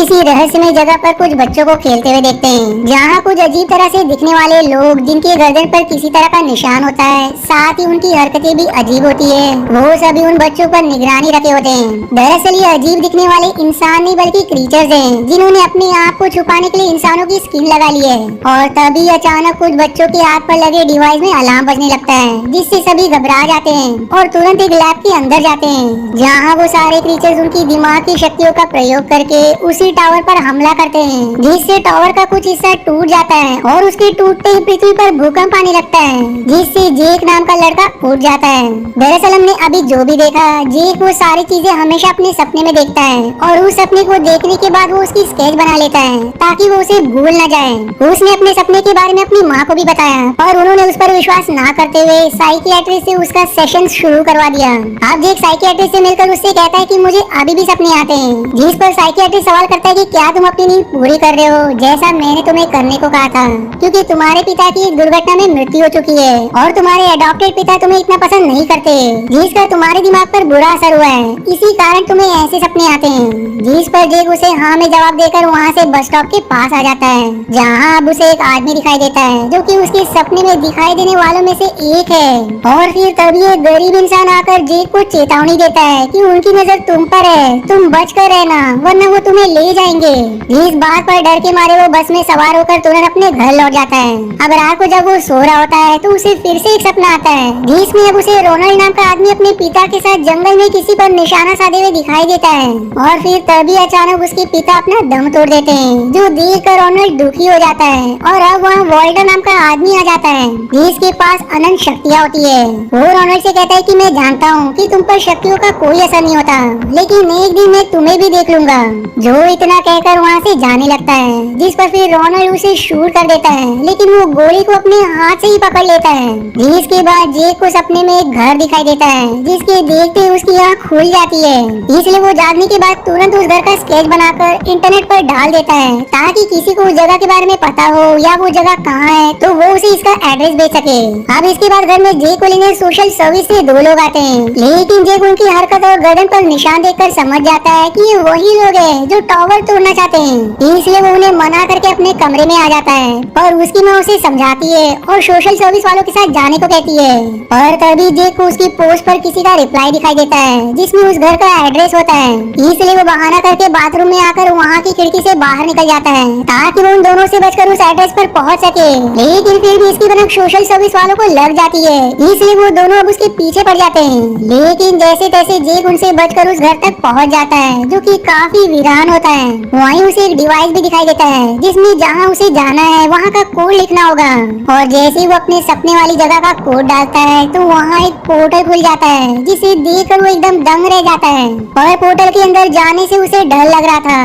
किसी रहस्यमय जगह पर कुछ बच्चों को खेलते हुए देखते हैं, जहाँ कुछ अजीब तरह से दिखने वाले लोग जिनके गर्दन पर किसी तरह का निशान होता है, साथ ही उनकी हरकतें भी अजीब होती है। वो सभी उन बच्चों पर निगरानी रखे होते हैं। दरअसल ये अजीब दिखने वाले इंसान नहीं बल्कि क्रीचर्स हैं, जिन्होंने अपनी आँख को छुपाने के लिए इंसानों की स्किन लगा ली है। और तभी अचानक कुछ बच्चों के आँख पर लगे डिवाइस में अलार्म बजने लगता है, जिससे सभी घबरा जाते हैं और तुरंत एक लैब के अंदर जाते हैं, जहाँ वो सारे क्रीचर्स उनकी दिमाग की शक्तियों का प्रयोग करके उसी टावर पर हमला करते हैं, जिससे टावर का कुछ हिस्सा टूट जाता है और उसके टूटते ही पृथ्वी पर भूकंप आने लगता है, जिससे जेक नाम का लड़का उठ जाता है। दरअसल हमने अभी जो भी देखा, जेक वो सारी चीजें हमेशा अपने सपने में देखता है और उस सपने को देखने के बाद वो उसकी स्केच बना लेता है ताकि वो उसे भूल न जाए। उसने अपने सपने के बारे में अपनी माँ को भी बताया और उन्होंने उस पर विश्वास न करते हुए साइकियाट्रिस्ट से उसका सेशन शुरू करवा दिया। अब जेक साइकियाट्रिस्ट से मिलकर उससे कहता है कि मुझे अभी भी सपने आते हैं, जिस पर साइकियाट्रिस्ट सवाल करता है कि क्या तुम अपनी नींद पूरी कर रहे हो जैसा मैंने तुम्हें करने को कहा था, क्योंकि तुम्हारे पिता की एक दुर्घटना में मृत्यु हो चुकी है और तुम्हारे अडॉप्टेड पिता तुम्हें इतना पसंद नहीं करते, जिसका तुम्हारे दिमाग पर बुरा असर हुआ है, इसी कारण तुम्हें ऐसे सपने आते हैं। जिस पर जेक उसे हाँ में जवाब देकर वहाँ से बस स्टॉप के पास आ जाता है, जहाँ अब उसे एक आदमी दिखाई देता है जो कि उसके सपने में दिखाई देने वालों में से एक है। और फिर तभी एक गरीब इंसान आकर जेक को चेतावनी देता है कि उनकी नजर तुम पर है, तुम बच कर रहना वरना वो तुम्हें ले जाएंगे। इस बात पर डर के मारे वो बस में सवार होकर तुरंत अपने घर लौट जाता है। अब रात को जब वो सो रहा होता है तो उसे फिर से एक सपना आता है, जिसमें अब उसे रोनाल्ड नाम का आदमी अपने पिता के साथ जंगल में किसी पर निशाना साधे हुए दिखाई देता है। और फिर तभी अचानक उसके पिता अपना दम तोड़ देते हैं, जो देख कर रोनाल्ड दुखी हो जाता है। और अब वहाँ वॉल्टर नाम का आदमी आ जाता है, जिसके पास अनंत शक्तियाँ होती है। वो रोनाल्ड से कहता है कि मैं जानता हूँ कि तुम पर शक्तियों का कोई असर नहीं होता, लेकिन एक दिन मैं तुम्हें भी देख लूंगा। जो इतना कहकर वहाँ से जाने लगता है, जिस पर फिर रोनाल्ड उसे शूट कर देता है, लेकिन वो गोली को अपने हाथ से ही पकड़ लेता है। जिसके बाद जेक को सपने में एक घर दिखाई देता है, जिसके देखते ही उसकी आँख खुल जाती है। इसलिए वो जागने के बाद तुरंत उस घर का स्केच बनाकर इंटरनेट पर डाल देता है, ताकि किसी को उस जगह के बारे में पता हो या वो जगह कहाँ है तो वो उसे इसका एड्रेस भेज सके। अब इसके बाद घर में जेक को लेने सोशल सर्विस से दो लोग आते हैं, लेकिन जेक उनकी हरकत और गर्दन पर निशान देखकर समझ जाता है कि ये वही लोग हैं जो टावर तोड़ना चाहते हैं। इसलिए वो उन्हें मना करके अपने कमरे में आ जाता है और उसकी माँ उसे समझाती है और सोशल सर्विस वालों के साथ जाने को कहती है। और तभी जेक को उसकी पोस्ट पर किसी का रिप्लाई दिखाई देता है, जिसमें उस घर का एड्रेस होता है। इसलिए वो बहाना करके बाथरूम में आकर वहाँ की खिड़की से बाहर निकल जाता है, ताकि वो उन दोनों से बचकर उस एड्रेस पर पहुँच सके। लेकिन फिर भी इसकी भनक सोशल सर्विस वालों को लग जाती है, इसलिए वो दोनों अब उसके पीछे पड़ जाते हैं। लेकिन जैसे तैसे जेक उनसे बचकर उस घर तक पहुँच जाता है, जो कि काफी वीरान होता है। वहीं उसे एक डिवाइस भी दिखाई देता है, जिसमें जहाँ उसे जाना है वहाँ का कोड लिखना होगा। और जैसे वो अपने सपने वाली जगह का कोड डालता है तो वहाँ एक पोर्टल खुल जाता है, जिसे देखकर वो एकदम दंग रह जाता है। और पोर्टल के अंदर जाने से उसे डर लग रहा था।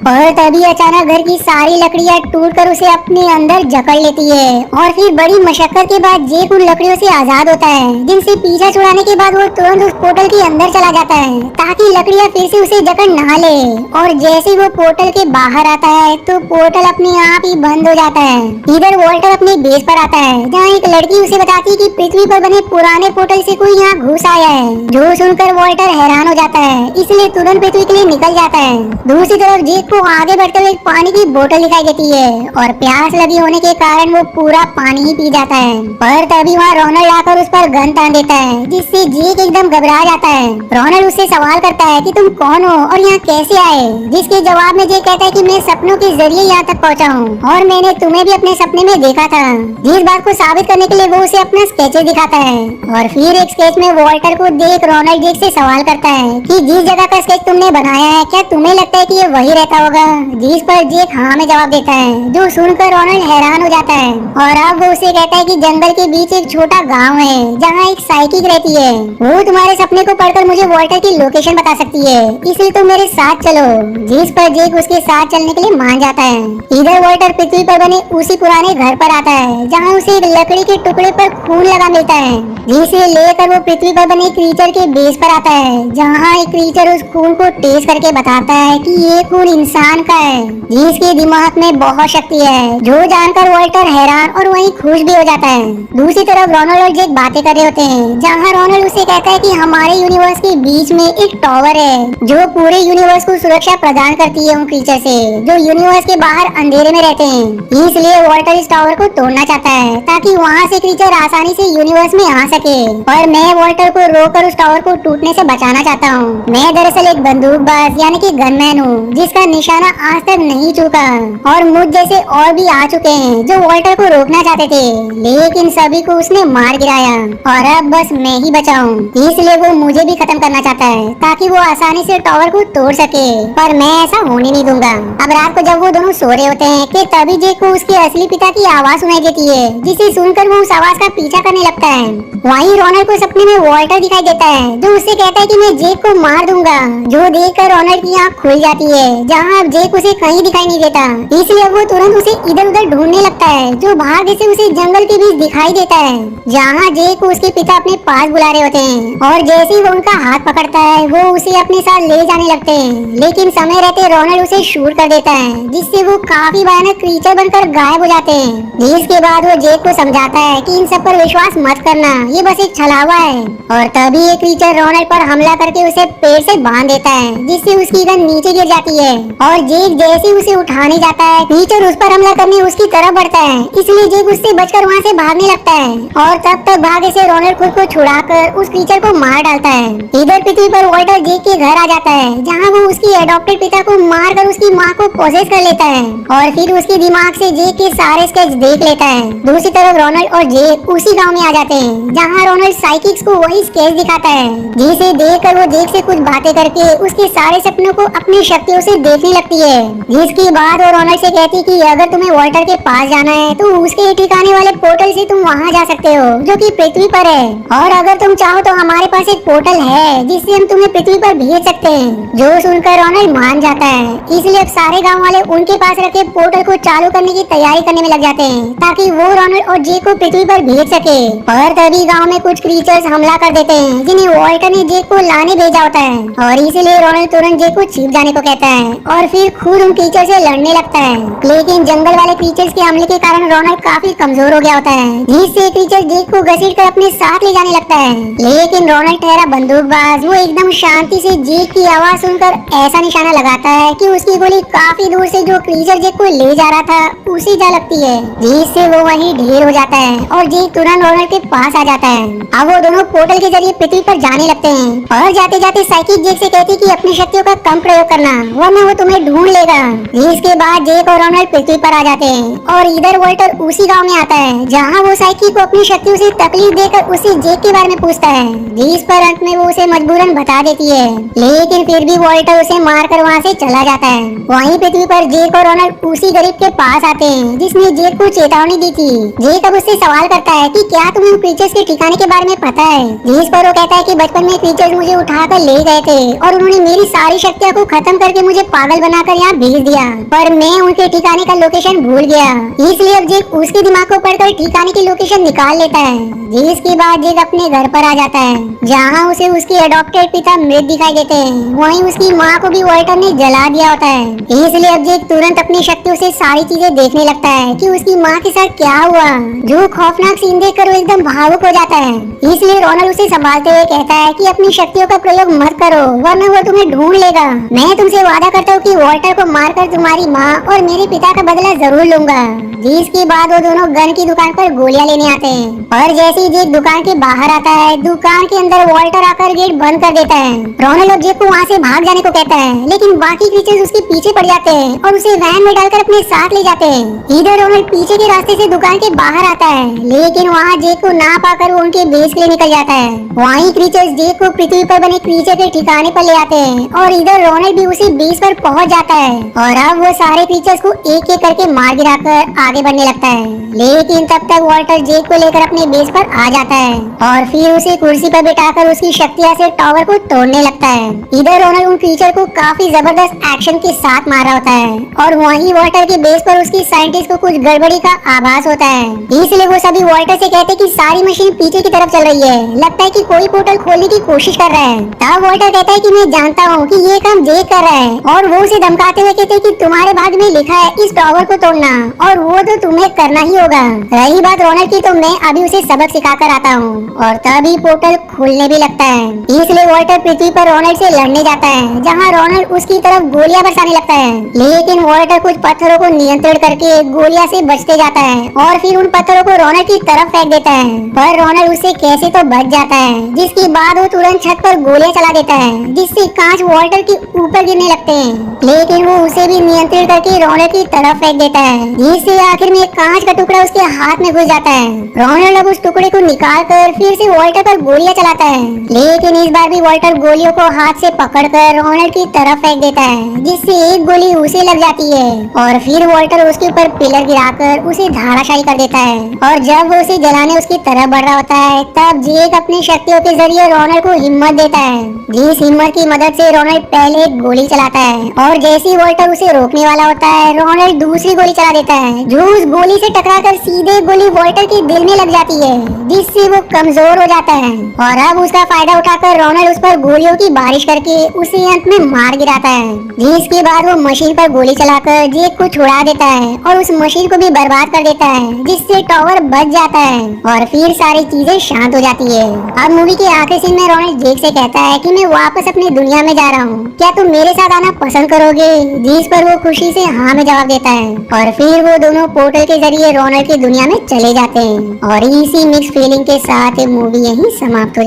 और तभी अचानक घर की सारी लकड़ियाँ टूटकर उसे अपने अंदर जकड़ लेती है। और फिर बड़ी मशक्कत के बाद जेक उन लकड़ियों से आजाद होता है, जिनसे पीछा छुड़ाने के बाद वो तुरंत उस पोर्टल के अंदर चला जाता है, ताकि लकड़ियाँ फिर से उसे जकड़ ना ले। और जैसे वो पोर्टल के बाहर आता है तो पोर्टल अपने आप ही बंद हो जाता है। इधर वॉल्टर अपने बेस पर आता है, जहाँ एक लड़की उसे बताती है कि पृथ्वी पर बने पुराने पोर्टल से कोई यहाँ घुस आया है। जो सुनकर वॉल्टर हैरान हो जाता है, इसलिए तुरंत पृथ्वी के लिए निकल जाता है। दूसरी तरफ जेक को आगे बढ़ते हुए एक पानी की बोतल दिखाई देती है और प्यास लगी होने के कारण वो पूरा पानी ही पी जाता है। पर तभी वहाँ रोनाल्ड आकर उस पर गन तान देता है, जिससे जेक एकदम घबरा जाता है। रोनाल्ड उससे सवाल करता है कि तुम कौन हो और यहाँ कैसे आए, जिसके जवाब में जेक कहता है कि मैं सपनों के जरिए यहाँ तक पहुँचा हूँ और मैंने तुम्हें भी अपने सपने में देखा था। जिस बात को साबित करने के लिए वो उसे अपना स्केचेस दिखाता है। और फिर एक स्केच में वॉल्टर को देख रोनाल्ड जेक से सवाल करता है कि जिस जगह का स्केच तुमने बनाया है क्या तुम्हें लगता है कि ये वही रहता होगा, जिस पर जेक हाँ में जवाब देता है, जो सुनकर रोनाल्ड हैरान हो जाता है। और अब वो उसे कहता है कि जंगल के बीच एक छोटा गाँव है जहाँ एक साइकिक रहती है, वो तुम्हारे सपने को पढ़कर मुझे वॉल्टर की लोकेशन बता सकती है, इसलिए तुम मेरे साथ चलो। जिस पर जेक उसके साथ चलने के लिए मान जाता है। इधर वॉल्टर पृथ्वी पर बने उसी पुराने घर पर आता है, जहाँ उसे एक लकड़ी के टुकड़े पर खून लगा मिलता है, जिसे लेकर वो पृथ्वी पर बने क्रीचर के बेस पर आता है, जहाँ एक क्रीचर उस खून को टेस्ट करके बताता है कि ये खून इंसान का है, जिसके दिमाग में बहुत शक्ति है। जो जानकर वॉल्टर हैरान और वहीं खुश भी हो जाता है। दूसरी तरफ रोनाल्ड और जेक बातें कर रहे होते हैं, जहाँ रोनाल्ड उसे कहता है कि हमारे यूनिवर्स के बीच में एक टावर है जो पूरे यूनिवर्स को सुरक्षा प्रदान करती है उन क्रीचर से जो यूनिवर्स के बाहर अंधेरे में रहते हैं। इसलिए वॉल्टर इस टावर को तोड़ना चाहता है ताकि वहाँ से क्रीचर आसानी से यूनिवर्स में आ सके। और मैं वॉल्टर को रोककर उस टावर को टूटने से बचाना चाहता हूँ। मैं दरअसल एक बंदूकबाज यानी कि गनमैन हूँ जिसका निशाना आज तक नहीं चूका। और मुझ जैसे और भी आ चुके हैं जो वॉल्टर को रोकना चाहते थे, लेकिन सभी को उसने मार गिराया और अब बस मैं ही बचा हूँ। इसलिए वो मुझे भी खत्म करना चाहता है ताकि वो आसानी से टावर को तोड़ सके, पर मैं ऐसा होने नहीं दूंगा। अब रात को जब वो दोनों सो रहे होते हैं कि तभी जेक को उसके असली पिता की आवाज सुनाई देती है, जिसे सुनकर वो उस आवाज का पीछा करने लगता है। वहीं रोनाल्ड को सपने में वॉल्टर दिखाई देता है जो उससे कहता है कि मैं जेक को मार दूंगा, जो देखकर रोनाल्ड की आंख खुल जाती है जहाँ अब जेक उसे कहीं दिखाई नहीं देता। इसलिए वो तुरंत उसे इधर उधर ढूंढने लगता है जो भाग्य से उसे जंगल के बीच दिखाई देता है जहाँ जेक को उसके पिता अपने पास बुला रहे होते हैं। और जैसे ही वो उनका हाथ पकड़ता है वो उसे अपने साथ ले जाने लगते हैं, लेकिन समय रहते रोनाल्ड उसे शूट कर देता है जिससे वो काफी भयानक क्रीचर बनकर गायब हो जाते हैं। जिसके बाद वो जेक को समझाता है कि इन सब पर विश्वास मत करना, ये बस एक छलावा है। और तभी एक क्रीचर रोनाल्ड पर हमला करके उसे पेड़ से बांध देता है जिससे उसकी गन नीचे गिर जाती है। और जेक जैसे उसे उठाने जाता है क्रीचर उस पर हमला करने उसकी तरफ बढ़ता है, इसलिए जेक उससे बचकर वहाँ से भागने लगता है। और तब तक भाग्य से रोनाल्ड खुद को छुड़ाकर उस क्रीचर को मार डालता है। इधर पृथ्वी पर वॉल्टर जेक के घर आ जाता है जहाँ वो उसकी एडॉप्टेड पिता को मारकर उसकी माँ को पोसेस कर लेता है और फिर उसके दिमाग से जेक के सारे स्केच देख लेता है। दूसरी तरफ रोनाल्ड और जेक उसी गांव में आ जाते हैं जहाँ रोनाल्ड साइकिक्स को वही स्केच दिखाता है, जिसे देखकर वो जेक से कुछ बातें करके उसके सारे सपनों को अपनी शक्तियों से देखने लगती है। जिसके बाद वो रोनाल्ड से कहती कि अगर तुम्हें वॉल्टर के पास जाना है तो उसके ठिकाने वाले पोर्टल से तुम वहाँ जा सकते हो जो कि पृथ्वी पर है, और अगर तुम चाहो तो हमारे पास एक पोर्टल है जिससे हम तुम्हें पृथ्वी पर भेज सकते हैं। जो सुनकर रोनाल्ड मान जाता है। इसलिए अब सारे गांव वाले उनके पास रखे पोर्टल को चालू करने की तैयारी करने में लग जाते हैं ताकि वो रोनाल्ड और जेक को पृथ्वी पर भेज सके। पर तभी गांव में कुछ क्रीचर्स हमला कर देते हैं जिन्हें वॉल्टर ने जेक को लाने भेजा होता है, और इसीलिए रोनाल्ड तुरंत जेक को छिप जाने को कहता है और फिर खुद उन क्रीचर से लड़ने लगता है। लेकिन जंगल वाले क्रीचर्स के हमले के कारण रोनाल्ड काफी कमजोर हो गया होता है, जिससे क्रीचर जेक को घसीटकर अपने साथ ले जाने लगता है। लेकिन रोनाल्ड ठहरा बंदूकबाज, वो एकदम शांति से जेक की आवाज सुनकर ऐसा निशाना लगाता है कि उसकी गोली काफी दूर से जो क्रीचर जेक को ले जा रहा था उसी जा लगती है, जिससे वो वहीं ढेर हो जाता है और जेक तुरंत रोनाल्ड के पास आ जाता है। अब वो दोनों पोर्टल के जरिए पृथ्वी पर जाने लगते हैं और जाते जाते साइकिक जेक से कहती कि अपनी शक्तियों का कम प्रयोग करना वरना वो तुम्हें ढूंढ लेगा। इसके बाद जेक और रोनाल्ड पृथ्वी पर आ जाते हैं और इधर वॉल्टर उसी गांव में आता है जहां वो साइकिक को अपनी शक्तियों से तकलीफ देकर उसे जेक के बारे में पूछता है, जिस पर अंत में वो उसे मजबूरन बता देती है। लेकिन फिर भी वॉल्टर उसे मारकर वहां से चला जाता है। वहीं पृथ्वी पर जेक और रोनाल्ड उसी गरीब के पास आते हैं जिसने जेक को चेतावनी दी थी। जेक अब उससे सवाल करता है कि क्या तुम्हें उन क्रीचर्स के ठिकाने के बारे में पता है, जिस पर वो कहता है कि बचपन में क्रीचर्स मुझे उठाकर ले गए थे और उन्होंने मेरी सारी शक्तियों को खत्म करके मुझे पागल बनाकर यहाँ भेज दिया, पर मैं उनके ठिकाने का लोकेशन भूल गया। इसलिए अब जेक उसके दिमाग को पढ़कर ठिकाने की लोकेशन निकाल लेता है, जिसके बाद जेक अपने घर पर आ जाता है जहाँ उसे उसके एडॉप्टेड पिता मृत दिखाई देते हैं। वहीं उसकी माँ को भी वॉल्टर ने जला दिया होता है। इसलिए अब जेक तुरंत अपनी शक्तियों से सारी चीजें देखने लगता है कि उसकी माँ के साथ क्या हुआ, जो खौफनाक सीन देखकर वो एकदम भावुक हो जाता है। इसलिए रोनाल्ड उसे संभालते हुए कहता है कि अपनी शक्तियों का प्रयोग मत करो वरना वो तुम्हें ढूंढ लेगा। मैं तुमसे वादा करता हूँ कि वॉल्टर को मारकर तुम्हारी माँ और मेरे पिता का बदला जरूर लूंगा। जिसके बाद वो दोनों गन की दुकान पर गोलियां लेने आते हैं और जैसे ही जेक दुकान के बाहर आता है दुकान के अंदर वॉल्टर आकर गेट बंद कर देता है। रोनाल्ड और जेक को वहाँ से भाग जाने को कहता है, लेकिन बाकी क्रीचर्स उसके पीछे पड़ जाते हैं और उसे वैन में डालकर अपने साथ ले जाते हैं। इधर रोनाल्ड पीछे के रास्ते से दुकान के बाहर आता है, लेकिन वहाँ जेक को ना पाकर वो उनके बेस के लिए निकल जाता है। वहीं क्रीचर्स जेक को पृथ्वी पर बने क्रीचर के ठिकाने पर ले आते हैं और इधर रोनाल्ड भी उसी बेस पर पहुँच जाता है और अब वो सारे क्रीचर्स को एक एक करके मार गिराकर आगे बढ़ने लगता है। लेकिन तब तक वॉल्टर जेक को लेकर अपने बेस पर आ जाता है और फिर उसे कुर्सी पर बिठाकर उसकी शक्तियाँ से टावर को तोड़ने लगता है। इधर रोनाल्ड उन क्रीचर को काफी जबरदस्त एक्शन के साथ मार रहा होता है और वहीं वॉल्टर के बेस पर उसकी साइंटिस्ट को कुछ गड़बड़ी का आभास होता है। इसलिए वो सभी वॉल्टर से कहते कि सारी मशीन पीछे की तरफ चल रही है, लगता है कि कोई पोर्टल खोलने की कोशिश कर रहा है। तब वॉल्टर कहता है कि मैं जानता हूँ कि ये काम जेक कर रहा है और वो उसे धमकाते हुए कहते कि तुम्हारे भाग्य में लिखा है इस टावर को तोड़ना और वो तो तुम्हें करना ही होगा। रही बात रोनाल्ड की, तो मैं अभी उसे सबक सिखा कर आता हूँ और तभी पोर्टल खुलने भी लगता है। इसलिए वॉल्टर पृथ्वी पर रोनाल्ड से लड़ने जाता है जहाँ रोनाल्ड उसकी तरफ गोलियां बरसाने लगता है, लेकिन वॉल्टर कुछ पत्थरों को नियंत्रण करके गोलियां से बचते जाता है और फिर उन पत्थरों को रोनल की तरफ फेंक देता है, पर रोनल उससे कैसे तो बच जाता है, जिसके बाद वो तुरंत छत पर गोलियां चला देता है, जिससे कांच वॉल्टर के ऊपर गिरने लगते हैं, लेकिन वो उसे भी नियंत्रण करके रोनल की तरफ फेंक देता है, जिससे आखिर में एक कांच का टुकड़ा उसके हाथ में घुस जाता है। रोनल अब उस टुकड़े को निकाल कर फिर से वॉल्टर पर गोलियां चलाता है, लेकिन इस बार भी वॉल्टर गोलियों को हाथ से पकड़कर रोनल की तरफ फेंक देता है, जिससे एक गोली उसे लग जाती है और फिर वॉल्टर उसके ऊपर पिलर गिराकर उसे धाराशायी कर देता है। और जब वो उसे जलाने उसकी तरफ बढ़ रहा होता है, तब जेक अपनी शक्तियों के जरिए रोनल को हिम्मत देता है, जिस हिम्मत की मदद से रोनल पहले एक गोली चलाता है और जैसे ही वॉल्टर उसे रोकने वाला होता है, रोनल दूसरी गोली चला देता है, जो उस गोली से टकराकर सीधे गोली वॉल्टर के दिल में लग जाती है, जिससे वो कमजोर हो जाता है। और अब उसका फायदा उठाकर रोनल उस पर गोलियों की बारिश करके उसे अंत में मार गिराता है, जिसके बाद वो मशीन पर गोली चलाकर जेक को छुड़ा देता है और उस मशीन को भी बर्बाद कर देता है, जिससे टावर बच जाता है और फिर सारी चीजें शांत हो जाती है। अब मूवी के आखिरी सीन में रोनल जेक से कहता है कि मैं वापस अपनी दुनिया में जा रहा हूँ, क्या तुम मेरे साथ आना पसंद करोगे? जिस पर वो खुशी से हाँ में जवाब देता है और फिर वो दोनों पोर्टल के जरिए रोनल की दुनिया में चले जाते हैं। और इसी मिक्स फीलिंग के साथ ये मूवी यहीं समाप्त हो